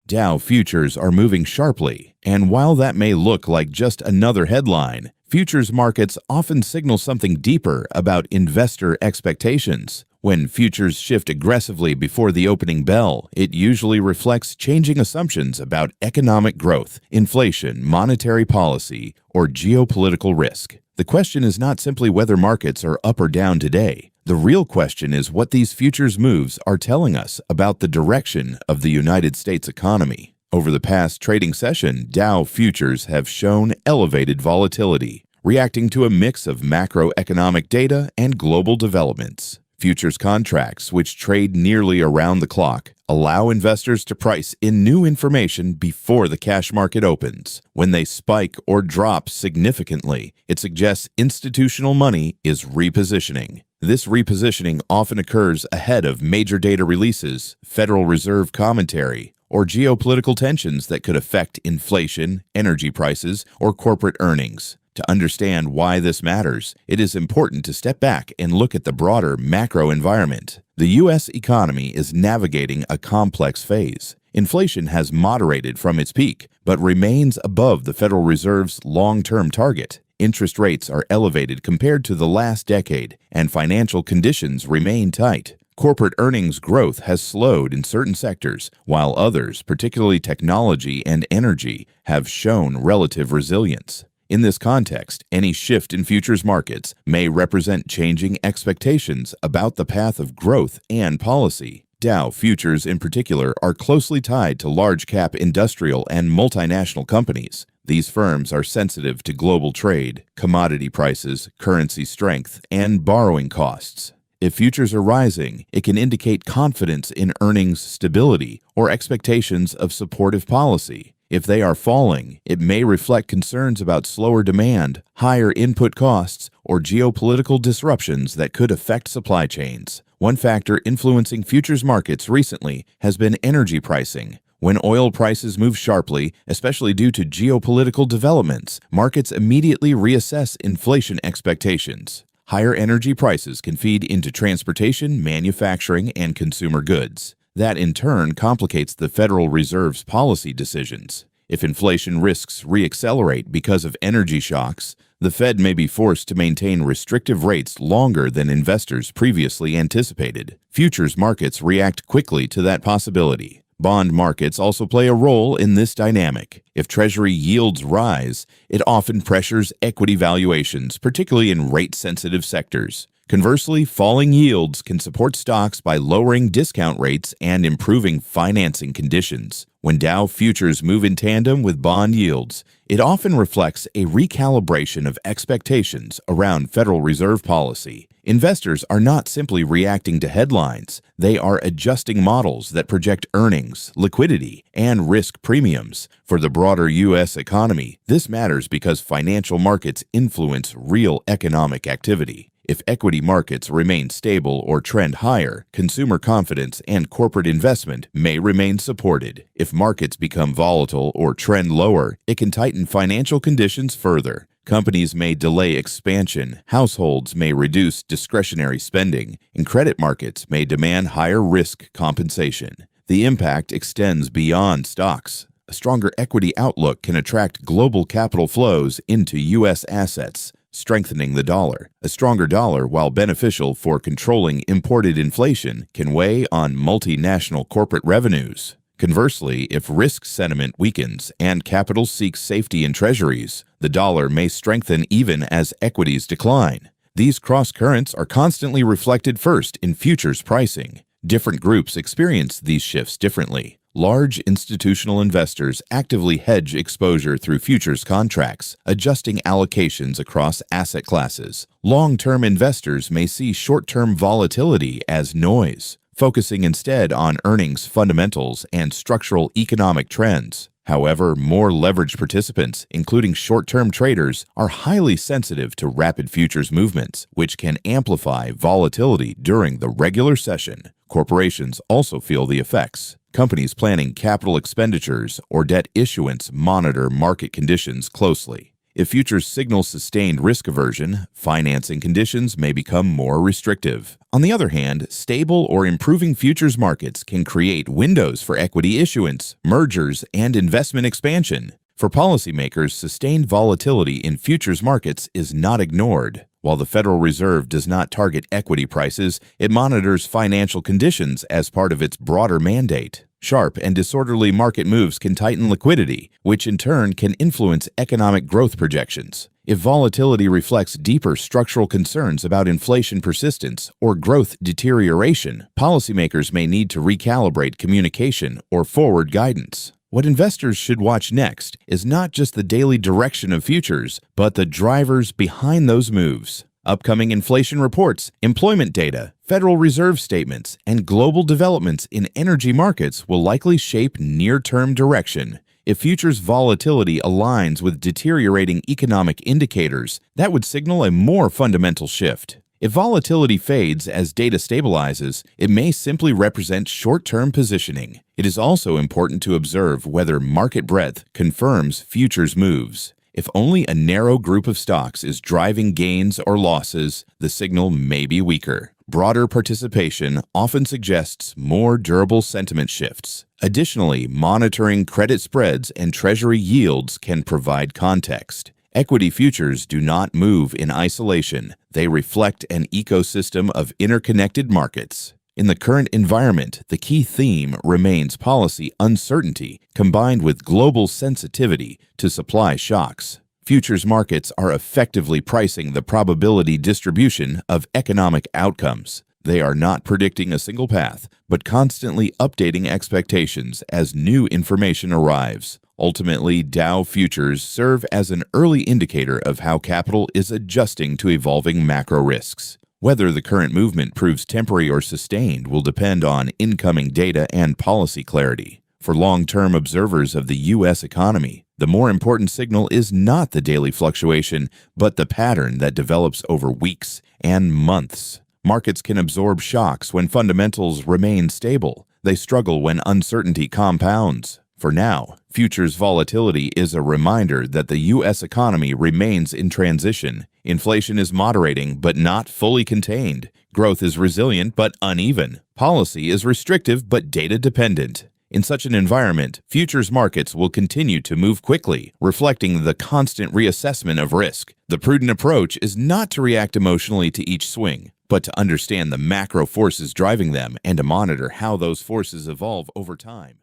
Dow futures are moving sharply, and while that may look like just another headline, futures markets often signal something deeper about investor expectations. When futures shift aggressively before the opening bell, it usually reflects changing assumptions about economic growth, inflation, monetary policy, or geopolitical risk. The question is not simply whether markets are up or down today. The real question is what these futures moves are telling us about the direction of the United States economy. Over the past trading session, Dow futures have shown elevated volatility, reacting to a mix of macroeconomic data and global developments. Futures contracts, which trade nearly around the clock, allow investors to price in new information before the cash market opens. When they spike or drop significantly, it suggests institutional money is repositioning. This repositioning often occurs ahead of major data releases, Federal Reserve commentary, or geopolitical tensions that could affect inflation, energy prices, or corporate earnings. To understand why this matters, it is important to step back and look at the broader macro environment. The U.S. economy is navigating a complex phase. Inflation has moderated from its peak, but remains above the Federal Reserve's long-term target. Interest rates are elevated compared to the last decade, and financial conditions remain tight. Corporate earnings growth has slowed in certain sectors, while others, particularly technology and energy, have shown relative resilience. In this context, any shift in futures markets may represent changing expectations about the path of growth and policy. Dow futures in particular are closely tied to large-cap industrial and multinational companies. These firms are sensitive to global trade, commodity prices, currency strength, and borrowing costs. If futures are rising, it can indicate confidence in earnings stability or expectations of supportive policy. If they are falling, it may reflect concerns about slower demand, higher input costs, or geopolitical disruptions that could affect supply chains. One factor influencing futures markets recently has been energy pricing. When oil prices move sharply, especially due to geopolitical developments, markets immediately reassess inflation expectations. Higher energy prices can feed into transportation, manufacturing, and consumer goods. That in turn complicates the Federal Reserve's policy decisions. If inflation risks reaccelerate because of energy shocks, the Fed may be forced to maintain restrictive rates longer than investors previously anticipated. Futures markets react quickly to that possibility. Bond markets also play a role in this dynamic. If Treasury yields rise, it often pressures equity valuations, particularly in rate-sensitive sectors. Conversely, falling yields can support stocks by lowering discount rates and improving financing conditions. When Dow futures move in tandem with bond yields, it often reflects a recalibration of expectations around Federal Reserve policy. Investors are not simply reacting to headlines, they are adjusting models that project earnings, liquidity, and risk premiums. For the broader U.S. economy, this matters because financial markets influence real economic activity. If equity markets remain stable or trend higher, consumer confidence and corporate investment may remain supported. If markets become volatile or trend lower, it can tighten financial conditions further. Companies may delay expansion, households may reduce discretionary spending, and credit markets may demand higher risk compensation. The impact extends beyond stocks. A stronger equity outlook can attract global capital flows into U.S. assets, strengthening the dollar. A stronger dollar, while beneficial for controlling imported inflation, can weigh on multinational corporate revenues. Conversely, if risk sentiment weakens and capital seeks safety in treasuries, the dollar may strengthen even as equities decline. These cross-currents are constantly reflected first in futures pricing. Different groups experience these shifts differently. Large institutional investors actively hedge exposure through futures contracts, adjusting allocations across asset classes. Long-term investors may see short-term volatility as noise, focusing instead on earnings fundamentals and structural economic trends. However, more leveraged participants, including short-term traders, are highly sensitive to rapid futures movements, which can amplify volatility during the regular session. Corporations also feel the effects. Companies planning capital expenditures or debt issuance monitor market conditions closely. If futures signal sustained risk aversion, financing conditions may become more restrictive. On the other hand, stable or improving futures markets can create windows for equity issuance, mergers, and investment expansion. For policymakers, sustained volatility in futures markets is not ignored. While the Federal Reserve does not target equity prices, it monitors financial conditions as part of its broader mandate. Sharp and disorderly market moves can tighten liquidity, which in turn can influence economic growth projections. If volatility reflects deeper structural concerns about inflation persistence or growth deterioration, policymakers may need to recalibrate communication or forward guidance. What investors should watch next is not just the daily direction of futures, but the drivers behind those moves. Upcoming inflation reports, employment data, Federal Reserve statements, and global developments in energy markets will likely shape near-term direction. If futures volatility aligns with deteriorating economic indicators, that would signal a more fundamental shift. If volatility fades as data stabilizes, it may simply represent short-term positioning. It is also important to observe whether market breadth confirms futures moves. If only a narrow group of stocks is driving gains or losses, the signal may be weaker. Broader participation often suggests more durable sentiment shifts. Additionally, monitoring credit spreads and Treasury yields can provide context. Equity futures do not move in isolation. They reflect an ecosystem of interconnected markets. In the current environment, the key theme remains policy uncertainty combined with global sensitivity to supply shocks. Futures markets are effectively pricing the probability distribution of economic outcomes. They are not predicting a single path, but constantly updating expectations as new information arrives. Ultimately, Dow futures serve as an early indicator of how capital is adjusting to evolving macro risks. Whether the current movement proves temporary or sustained will depend on incoming data and policy clarity. For long-term observers of the U.S. economy, the more important signal is not the daily fluctuation, but the pattern that develops over weeks and months. Markets can absorb shocks when fundamentals remain stable. They struggle when uncertainty compounds. For now, futures volatility is a reminder that the U.S. economy remains in transition. Inflation is moderating but not fully contained. Growth is resilient but uneven. Policy is restrictive but data-dependent. In such an environment, futures markets will continue to move quickly, reflecting the constant reassessment of risk. The prudent approach is not to react emotionally to each swing, but to understand the macro forces driving them and to monitor how those forces evolve over time.